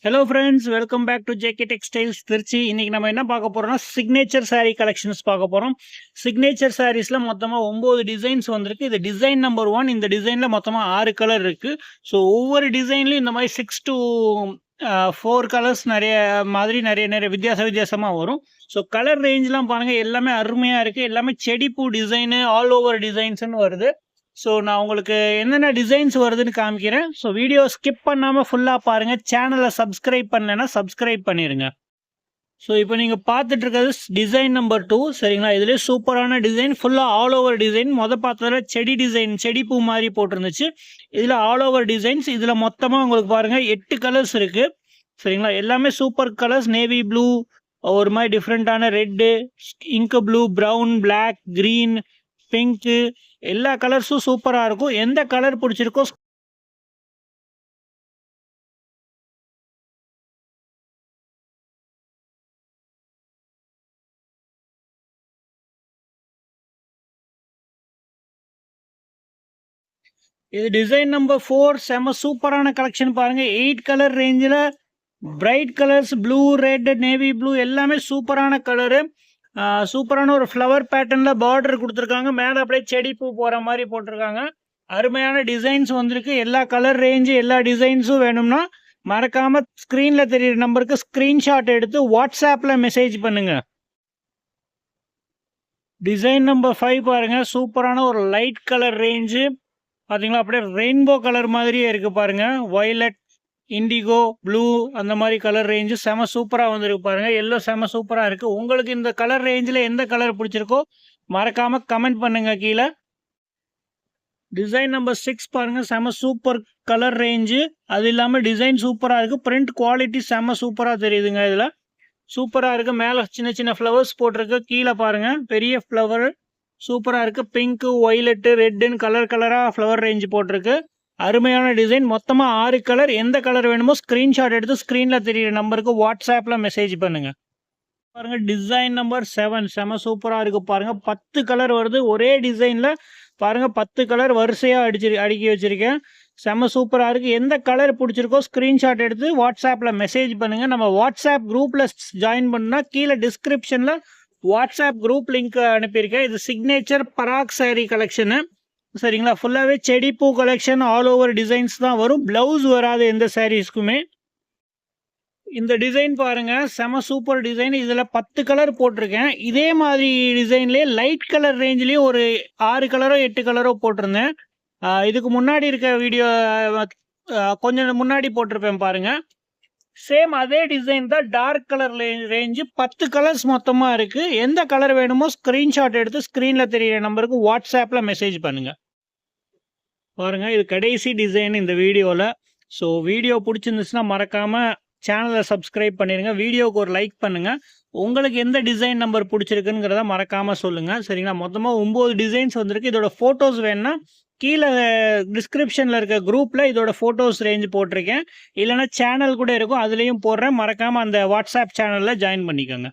Hello friends, welcome back to JK Textiles Trichy. இன்னைக்கு நம்ம என்ன பார்க்க போறோம்னா சிக்னேச்சர் saree கலெக்ஷன்ஸ் பார்க்க போறோம். சிக்னேச்சர் சாரீஸ்ல மொத்தமா 9 டிசைன்ஸ் வந்திருக்கு. இது டிசைன் நம்பர் 1. இந்த டிசைன்ல மொத்தமா 6 கலர் இருக்கு. ஸோ ஒவ்வொரு டிசைன்லயும் இந்த மாதிரி 6 to 4 கலர்ஸ் நிறைய வித்தியாசமா வரும். ஸோ கலர் ரேஞ்ச்லாம் பாருங்க, எல்லாமே அருமையா இருக்கு. எல்லாமே செடிப்பூ டிசைனு, ஆல் ஓவர் டிசைன்ஸ்னு வருது. ஸோ நான் உங்களுக்கு என்னென்ன டிசைன்ஸ் வருதுன்னு காமிக்கிறேன். ஸோ வீடியோ ஸ்கிப் பண்ணாமல் ஃபுல்லாக பாருங்கள். சேனலை சப்ஸ்கிரைப் பண்ணலைன்னா சப்ஸ்கிரைப் பண்ணிடுங்க. ஸோ இப்போ நீங்கள் பார்த்துட்டு இருக்கிறது டிசைன் நம்பர் 2. சரிங்களா? இதுலேயே சூப்பரான டிசைன், ஃபுல்லாக ஆல் ஓவர் டிசைன். பார்த்ததுல செடி டிசைன், செடி பூ மாதிரி போட்டிருந்துச்சு. இதில் ஆல் ஓவர் டிசைன்ஸ். இதில் மொத்தமாக உங்களுக்கு பாருங்கள் 8 கலர்ஸ் இருக்குது. சரிங்களா? எல்லாமே சூப்பர் கலர்ஸ். நேவி ப்ளூ, ஒரு மாதிரி டிஃப்ரெண்ட்டான ரெட்டு, இங்கு blue, brown, black, green, pink, எல்லா கலர்ஸும் சூப்பராக இருக்கும். எந்த கலர் பிடிச்சிருக்கோ இது டிசைன் நம்பர் 4. செம சூப்பரான கலெக்ஷன் பாருங்க. 8 கலர் ரேஞ்சில் bright colours, blue, red, navy blue எல்லாமே சூப்பரான கலரு. சூப்பரான ஒரு ஃப்ளவர் பேட்டர்னில் பார்டர் கொடுத்துருக்காங்க. மேலே அப்படியே செடி பூ போகிற மாதிரி போட்டிருக்காங்க. அருமையான டிசைன்ஸ் வந்திருக்கு. எல்லா கலர் ரேஞ்சு, எல்லா டிசைன்ஸும் வேணும்னா மறக்காமல் ஸ்க்ரீனில் தெரியுற நம்பருக்கு ஸ்க்ரீன்ஷாட் எடுத்து வாட்ஸ்அப்பில் மெசேஜ் பண்ணுங்க. டிசைன் நம்பர் 5 பாருங்கள். சூப்பரான ஒரு லைட் கலர் ரேஞ்சு பார்த்தீங்களா? அப்படியே ரெயின்போ கலர் மாதிரியே இருக்குது பாருங்கள். வயலட், இண்டிகோ, ப்ளூ, அந்த மாதிரி கலர் ரேஞ்சு செம சூப்பராக வந்துருக்கு பாருங்கள். எல்லோ செம சூப்பராக இருக்குது. உங்களுக்கு இந்த கலர் ரேஞ்சில் எந்த கலர் பிடிச்சிருக்கோ மறக்காமல் கமெண்ட் பண்ணுங்கள் கீழே. டிசைன் நம்பர் 6 பாருங்கள். செம சூப்பர் கலர் ரேஞ்சு. அது இல்லாமல் டிசைன் சூப்பராக இருக்குது. பிரிண்ட் குவாலிட்டி செம சூப்பராக தெரியுதுங்க. இதில் சூப்பராக இருக்குது. மேலே சின்ன சின்ன ஃப்ளவர்ஸ் போட்டிருக்கு. கீழே பாருங்கள் பெரிய ஃப்ளவர் சூப்பராக இருக்குது. பிங்க்கு, ஒய்லெட்டு, ரெட்டுன்னு கலராக ஃப்ளவர் ரேஞ்சு போட்டிருக்கு. அருமையான டிசைன். மொத்தமாக 6 கலர். எந்த கலர் வேணுமோ ஸ்க்ரீன்ஷாட் எடுத்து ஸ்க்ரீனில் தெரியுற நம்பருக்கு வாட்ஸ்அப்பில் மெசேஜ் பண்ணுங்கள். பாருங்கள் டிசைன் நம்பர் 7 செம சூப்பராக இருக்குது பாருங்கள். 10 கலர் வருது ஒரே டிசைனில். பாருங்கள் 10 கலர் வரிசையாக அடுக்கி வச்சுருக்கேன். செம சூப்பராக இருக்குது. எந்த கலர் பிடிச்சிருக்கோ ஸ்க்ரீன்ஷாட் எடுத்து வாட்ஸ்அப்பில் மெசேஜ் பண்ணுங்கள். நம்ம வாட்ஸ்அப் குரூப்பில் ஜாயின் பண்ணால் கீழே டிஸ்கிரிப்ஷனில் வாட்ஸ்அப் குரூப் லிங்க் அனுப்பியிருக்கேன். இது சிக்னேச்சர் பராக் சாரீ கலெக்ஷனு. சரிங்களா? ஃபுல்லாகவே செடி பூ கலெக்ஷன், ஆல் ஓவர் டிசைன்ஸ் தான் வரும். ப்ளவுஸ் வராது எந்த சாரீஸ்க்குமே. இந்த டிசைன் பாருங்கள், செம சூப்பர் டிசைன். இதில் 10 கலர் போட்டிருக்கேன். இதே மாதிரி டிசைன்லேயே லைட் கலர் ரேஞ்சிலையும் ஒரு 6 கலரோ 8 கலரோ போட்டிருந்தேன். இதுக்கு முன்னாடி இருக்க வீடியோ கொஞ்சம் முன்னாடி போட்டிருப்பேன் பாருங்கள். சேம் அதே டிசைன் தான். டார்க் கலர் ரேஞ்சு 10 கலர்ஸ் மொத்தமாக இருக்குது. எந்த கலர் வேணுமோ ஸ்க்ரீன்ஷாட் எடுத்து ஸ்க்ரீனில் தெரியிற நம்பருக்கு வாட்ஸ்அப்பில் மெசேஜ் பண்ணுங்கள். பாருங்கள் இது கடைசி டிசைன் இந்த வீடியோவில். ஸோ வீடியோ பிடிச்சிருந்துச்சுன்னா மறக்காமல் சேனலை சப்ஸ்கிரைப் பண்ணிடுங்க. வீடியோவுக்கு ஒரு லைக் பண்ணுங்கள். உங்களுக்கு எந்த டிசைன் நம்பர் பிடிச்சிருக்குங்கிறத மறக்காமல் சொல்லுங்கள். சரிங்களா? மொத்தமாக 9 டிசைன்ஸ் வந்திருக்கு. இதோட ஃபோட்டோஸ் வேணுன்னா கீழே டிஸ்கிரிப்ஷனில் இருக்க குரூப்பில் இதோட ஃபோட்டோஸ் ரேஞ்ச் போட்டிருக்கேன். இல்லைனா சேனல் கூட இருக்கும், அதுலேயும் போடுறேன். மறக்காமல் அந்த வாட்ஸ்அப் சேனலில் ஜாயின் பண்ணிக்கோங்க.